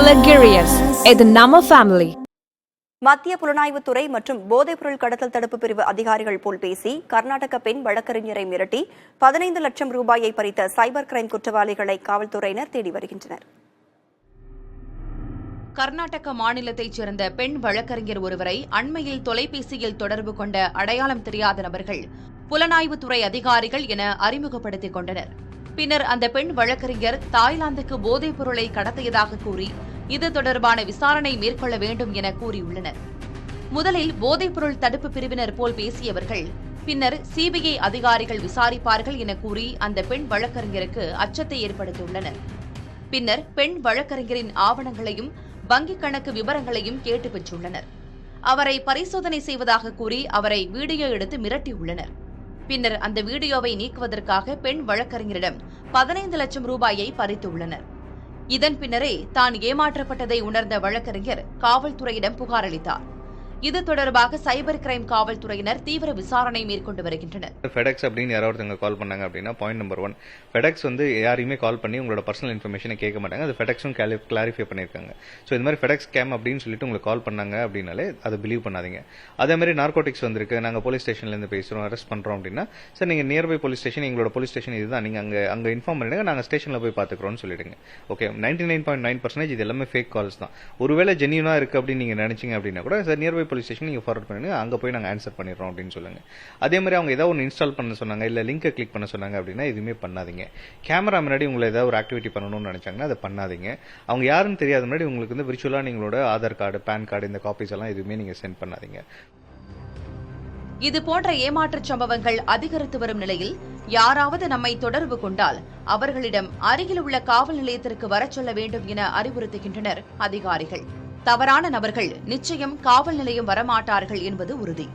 Girius, இது நம்ம family. மத்திய புலனாய்வுத்துறை மற்றும் போதைப்பொருள் கடத்தல் தடுப்பு பிரிவு அதிகாரிகள் போல் பேசி கர்நாடக பெண் வழக்கறிஞரை மிரட்டி 15 லட்சம் ரூபாயை பறித்த சைபர் கிரைம் குற்றவாளிகளை காவல்துறையினர் தேடி வருகின்றனர். கர்நாடக மாநிலத்தைச் சேர்ந்த பெண் வழக்கறிஞர் ஒருவரை அண்மையில் தொலைபேசியில் தொடர்பு கொண்ட அடையாளம் தெரியாத நபர்கள் புலனாய்வுத்துறை அதிகாரிகள் என அறிமுகப்படுத்திக் கொண்டனர். பின்னர் அந்த பெண் வழக்கறிஞர் தாய்லாந்துக்கு போதைப் பொருளை கடத்தியதாக கூறி இது தொடர்பான விசாரணை மேற்கொள்ள வேண்டும் என கூறியுள்ளனர். முதலில் போதைப்பொருள் தடுப்பு பிரிவினர் போல் பேசியவர்கள் பின்னர் சிபிஐ அதிகாரிகள் விசாரிப்பார்கள் என கூறி அந்த பெண் வழக்கறிஞருக்கு அச்சத்தை ஏற்படுத்தியுள்ளனர். பின்னர் பெண் வழக்கறிஞரின் ஆவணங்களையும் வங்கிக் கணக்கு விவரங்களையும் கேட்டு பெற்றுள்ளனர். அவரை பரிசோதனை செய்வதாக கூறி அவரை வீடியோ எடுத்து மிரட்டியுள்ளனர். பின்னர் அந்த வீடியோவை நீக்குவதற்காக பெண் வழக்கறிஞரிடம் 15 லட்சம் ரூபாயை பறித்துள்ளனர். இதன் பின்னரே தான் ஏமாற்றப்பட்டதை உணர்ந்த வழக்கறிஞர் காவல்துறையிடம் புகார் அளித்தார். இது தொடர்பாக சைபர் கிரைம் காவல்துறையினர் தீவிர விசாரணை மேற்கொண்டு வருகின்றனர். ஃபெடெக்ஸ் அப்படின்னு யாராவது கால் பண்ணாங்க அப்படின்னா பாயிண்ட் நம்பர் 1, ஃபெடெக்ஸ் யாரையுமே கால் பண்ணி உங்களோட பர்சனல் இன்ஃபர்மேஷனை கேட்க மாட்டாங்க. அது ஃபெடெக்ஸும் கிளாரிஃபை பண்ணியிருக்காங்க. ஸோ இந்த மாதிரி ஃபெடெக்ஸ் ஸ்கேம் அப்படின்னு சொல்லிட்டு உங்களுக்கு கால் பண்ணாங்க அப்படின்னாலே அதை பிலீவ் பண்ணாதீங்க. அதே மாதிரி நார்கோட்டிக்ஸ் வந்திருக்கு, நாங்கள் போலீஸ் ஸ்டேஷன்லேருந்து பேசுகிறோம், அரெஸ்ட் பண்ணுறோம் அப்படின்னா சார் நீங்கள் நியர்பை போலீஸ் ஸ்டேஷன், எங்களோட போலீஸ் ஸ்டேஷன் இதுதான், நீங்கள் அங்கே இன்ஃபார்ம் பண்ணிடுங்க, நாங்கள் ஸ்டேஷனில் போய் பார்த்துக்கிறோம்னு சொல்லிடுங்க. ஓகே, 99.9% இது எல்லாமே ஃபேக் கால்ஸ் தான். ஒருவேளை ஜென்யூனாக இருக்குது அப்படின்னு நீங்கள் நினைச்சிங்க அப்படின்னா கூட சார் நியர்பை போலீஸ் ஸ்டேஷன் நீங்கள் ஃபார்வர்ட் பண்ணுங்க, அங்கே போய் நாங்கள் ஆன்சர் பண்ணிடுறோம் அப்படின்னு சொல்லுங்க. அதே மாதிரி அவங்க ஏதாவது ஒன்று இன்ஸ்டால் பண்ண சொன்னாங்க, இல்லை லிங்கை கிளிக் பண்ண சொன்னாங்க அப்படின்னா எதுவுமே பண்ணாதீங்க. கேமரா முன்னாடி உங்களை ஏதாவது ஒரு ஆக்டிவிட்டி பண்ணணும்னு நினைச்சாங்கன்னா அதை பண்ணாதீங்க. அவங்க யாருன்னு தெரியாத முன்னாடி உங்களுக்கு விர்ச்சுவலா நீங்களோட ஆதார் கார்டு, பேன் கார்டு, இந்த காப்பீஸ் எல்லாம் எதுவுமே நீங்க சென்ட் பண்ணாதீங்க. இதுபோன்ற ஏமாற்றுச் சம்பவங்கள் அதிகரித்து வரும் நிலையில் யாராவது நம்மை தொடர்பு கொண்டால் அவர்களிடம் அருகில் உள்ள காவல் நிலையத்திற்கு வரச் சொல்ல வேண்டும் என அறிவுறுத்துகின்றனர் அதிகாரிகள். தவறான நபர்கள் நிச்சயம் காவல் நிலையம் வரமாட்டார்கள் என்பது உறுதி.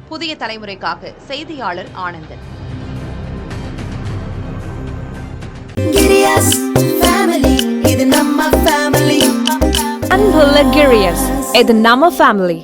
புதிய தலைமுறைக்காக செய்தியாளர் ஆனந்தன். அன்புள்ள Girius, இது நம்ம ஃபேமிலி.